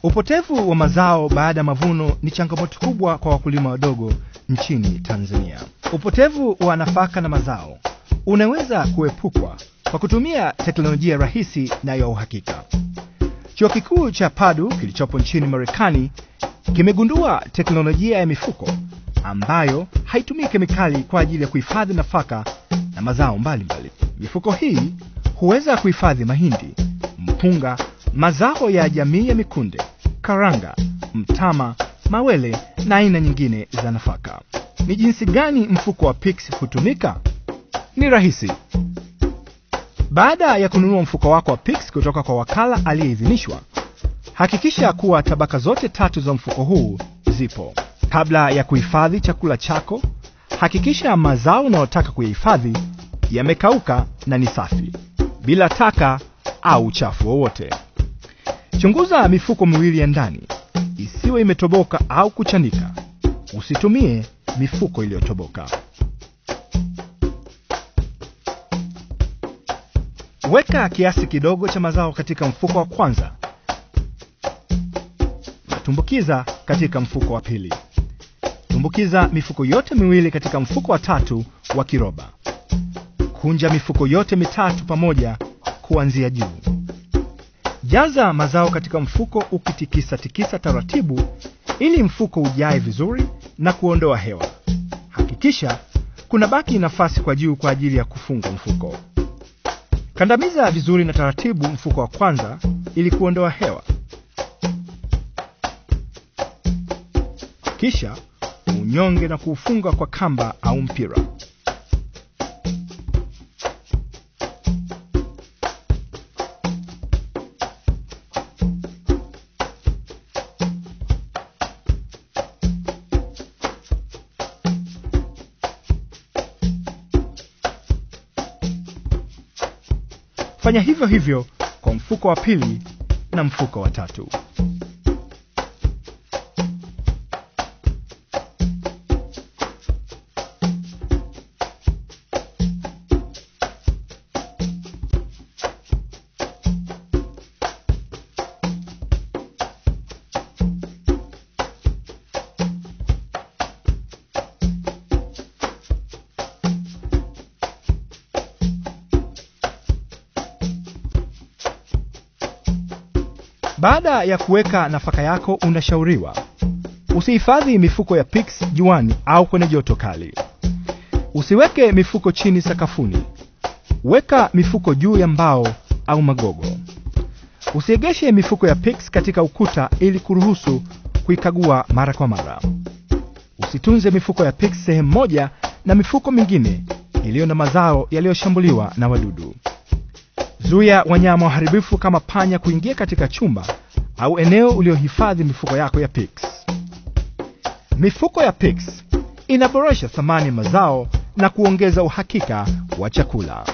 Upotevu wa mazao baada ya mavuno ni changamoto kubwa kwa wakulima wadogo nchini Tanzania. Upotevu wa nafaka na mazao unaweza kuepukwa kwa kutumia teknolojia rahisi na ya uhakika. Chuo kikuu cha Purdue kilichopo nchini Marekani kimegundua teknolojia ya mifuko ambayo haitumii kemikali kwa ajili ya kuhifadhi nafaka na mazao mbalimbali. Mifuko hii huweza kuhifadhi mahindi, mpunga, mazao ya jamii ya mikunde, karanga, mtama, mawele na aina nyingine za nafaka. Ni jinsi gani mfuko wa PICS hutumika? Ni rahisi. Baada ya kununua mfuko wako wa PICS kutoka kwa wakala aliyeidhinishwa, hakikisha kuwa tabaka zote 3 za mfuko huu zipo. Kabla ya kuhifadhi chakula chako, hakikisha mazao unayotaka kuyahifadhi yamekauka na ni safi, bila taka au uchafu wowote. Chunguza mifuko miwili ya ndani, isiwe imetoboka au kuchanika. Usitumie mifuko iliyotoboka. Weka kiasi kidogo cha mazao katika mfuko wa kwanza. Tumbukiza katika mfuko wa pili. Tumbukiza mifuko yote miwili katika mfuko wa 3 wa kiroba. Kunja mifuko yote 3 pamoja kuanzia juu. Jaza mazao katika mfuko ukitikisa taratibu ili mfuko ujae vizuri na kuondoa hewa. Hakikisha kuna baki nafasi kwa juu kwa ajili ya kufunga mfuko. Kandamiza vizuri na taratibu mfuko wa kwanza ili kuondoa hewa. Kisha unyonge na kuufunga kwa kamba au mpira. Fanya hivyo hivyo kwa mfuko wa pili na mfuko wa 3. Baada ya kuweka nafaka yako, unashauriwa usihifadhi mifuko ya PICS juani au kwenye joto kali. Usiweke mifuko chini sakafuni. Weka mifuko juu ya mbao au magogo. Usiegeshe mifuko ya PICS katika ukuta ili kuruhusu kuikagua mara kwa mara. Usitunze mifuko ya PICS sehemu moja na mifuko mingine iliyo na mazao yaliyoshambuliwa na wadudu. Zuia wanyama waharibifu kama panya kuingia katika chumba au eneo uliohifadhi mifuko yako ya PICS. Mifuko ya PICS inaboresha thamani ya mazao na kuongeza uhakika wa chakula.